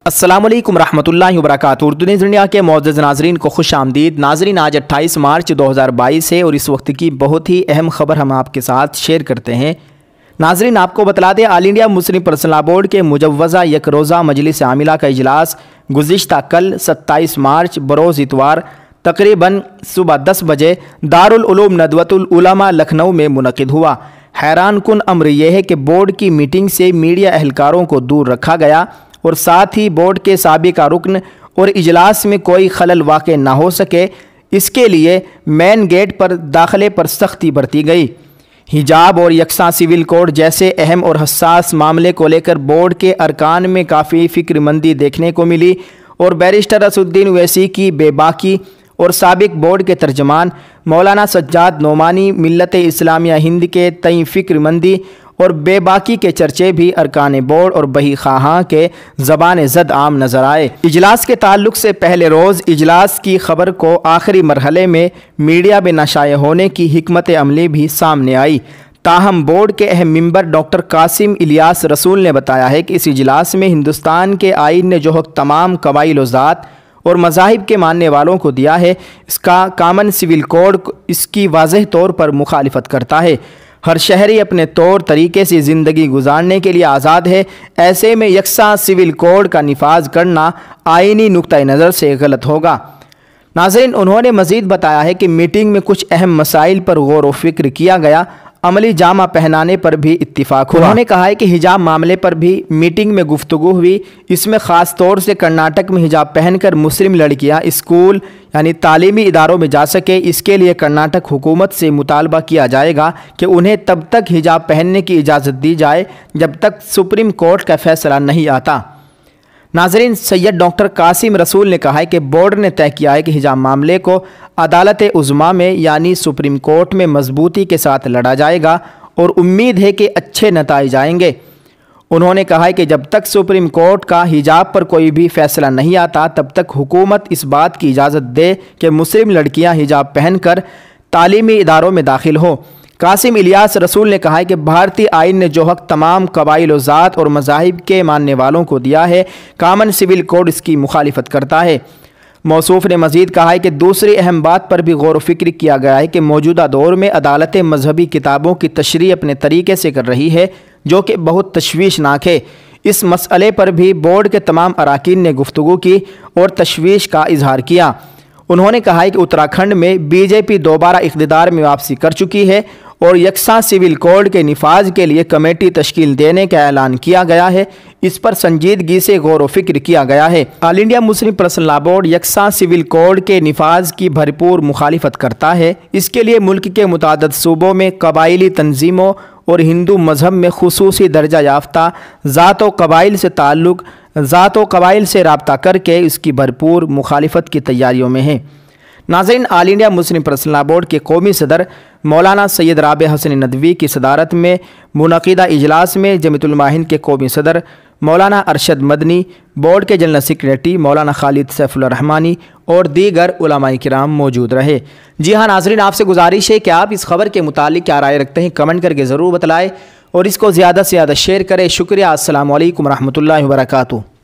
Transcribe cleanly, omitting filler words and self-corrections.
السلام علیکم ورحمۃ اللہ وبرکاتہ۔ اردو نیوز انڈیا کے معزز ناظرین کو خوش آمدید۔ ناظرین، آج 28 مارچ 2022 ہے اور اس وقت کی بہت ہی اہم خبر ہم آپ کے ساتھ شیئر کرتے ہیں۔ ناظرین، آپ کو بتلا دیں، all India Muslim personal law board کے مجوزہ یک روزہ مجلس عاملہ کا اجلاس گزشتہ کل 27 مارچ بروز اتوار تقریباً صبح 10 بجے دارالعلوم ندوۃ العلماء لکھنؤ میں منعقد ہوا۔ حیران کن امر یہ ہے کہ بورڈ کی میٹنگ سے میڈیا اہلکاروں کو دور رکھا گیا اور ساتھ ہی بورڈ کے سابقہ رکن اور اجلاس میں کوئی خلل واقع نہ ہو سکے، اس کے لیے مین گیٹ پر داخلے پر سختی برتی گئی۔ حجاب اور یکساں سول کوڈ جیسے اہم اور حساس معاملے کو لے کر بورڈ کے ارکان میں کافی فکر مندی دیکھنے کو ملی اور بیرسٹر اسد الدین اویسی کی بے باکی اور سابق بورڈ کے ترجمان مولانا سجاد نعمانی ملت اسلامیہ ہند کے تئیں فکر مندی اور بے باکی کے چرچے بھی ارکان بورڈ اور بہی خواہاں کے زبان زد عام نظر آئے۔ اجلاس کے تعلق سے پہلے روز اجلاس کی خبر کو آخری مرحلے میں میڈیا میں نشائع ہونے کی حکمت عملی بھی سامنے آئی، تاہم بورڈ کے اہم ممبر ڈاکٹر قاسم الیاس رسول نے بتایا ہے کہ اس اجلاس میں ہندوستان کے آئین نے جو حق تمام قبائل و ذات اور مذاہب کے ماننے والوں کو دیا ہے، اس کا کامن سول کوڈ اس کی واضح طور پر مخالفت کرتا ہے۔ ہر شہری اپنے طور طریقے سے زندگی گزارنے کے لیے آزاد ہے، ایسے میں یکساں سول کوڈ کا نفاذ کرنا آئینی نقطہ نظر سے غلط ہوگا۔ ناظرین، انہوں نے مزید بتایا ہے کہ میٹنگ میں کچھ اہم مسائل پر غور و فکر کیا گیا، عملی جامہ پہنانے پر بھی اتفاق ہوا۔ انہوں نے کہا ہے کہ حجاب معاملے پر بھی میٹنگ میں گفتگو ہوئی، اس میں خاص طور سے کرناٹک میں حجاب پہن کر مسلم لڑکیاں اسکول یعنی تعلیمی اداروں میں جا سکے، اس کے لیے کرناٹک حکومت سے مطالبہ کیا جائے گا کہ انہیں تب تک حجاب پہننے کی اجازت دی جائے جب تک سپریم کورٹ کا فیصلہ نہیں آتا۔ ناظرین، سید ڈاکٹر قاسم رسول نے کہا ہے کہ بورڈ نے طے کیا ہے کہ حجاب معاملے کو عدالت عظمیٰ میں یعنی سپریم کورٹ میں مضبوطی کے ساتھ لڑا جائے گا اور امید ہے کہ اچھے نتائج آئیں گے۔ انہوں نے کہا ہے کہ جب تک سپریم کورٹ کا حجاب پر کوئی بھی فیصلہ نہیں آتا تب تک حکومت اس بات کی اجازت دے کہ مسلم لڑکیاں حجاب پہن کر تعلیمی اداروں میں داخل ہوں۔ قاسم الیاس رسول نے کہا ہے کہ بھارتی آئین نے جو حق تمام قبائل و ذات اور مذاہب کے ماننے والوں کو دیا ہے، کامن سول کوڈ اس کی مخالفت کرتا ہے۔ موصوف نے مزید کہا ہے کہ دوسری اہم بات پر بھی غور و فکر کیا گیا ہے کہ موجودہ دور میں عدالت مذہبی کتابوں کی تشریح اپنے طریقے سے کر رہی ہے، جو کہ بہت تشویشناک ہے۔ اس مسئلے پر بھی بورڈ کے تمام اراکین نے گفتگو کی اور تشویش کا اظہار کیا۔ انہوں نے کہا ہے کہ اتراکھنڈ میں بی جے پی دوبارہ اقتدار میں واپسی کر چکی ہے اور یکساں سول کوڈ کے نفاذ کے لیے کمیٹی تشکیل دینے کا اعلان کیا گیا ہے، اس پر سنجیدگی سے غور و فکر کیا گیا ہے۔ All India Muslim personal law board یکساں سول کوڈ کے نفاذ کی بھرپور مخالفت کرتا ہے، اس کے لیے ملک کے متعدد صوبوں میں قبائلی تنظیموں اور ہندو مذہب میں خصوصی درجہ یافتہ ذات و قبائل سے رابطہ کر کے اس کی بھرپور مخالفت کی تیاریوں میں ہے۔ ناظرین، all India Muslim personal law board کے قومی صدر مولانا سید رابع حسن ندوی کی صدارت میں منعقدہ اجلاس میں جمعیت علماء ہند کے قومی صدر مولانا ارشد مدنی، بورڈ کے جنرل سیکریٹری مولانا خالد سیف الرحمانی اور دیگر علماء کرام موجود رہے۔ جی ہاں ناظرین، آپ سے گزارش ہے کہ آپ اس خبر کے متعلق کیا رائے رکھتے ہیں، کمنٹ کر کے ضرور بتلائیں اور اس کو زیادہ سے زیادہ شیئر کریں۔ شکریہ۔ السلام علیکم ورحمۃ اللہ وبرکاتہ۔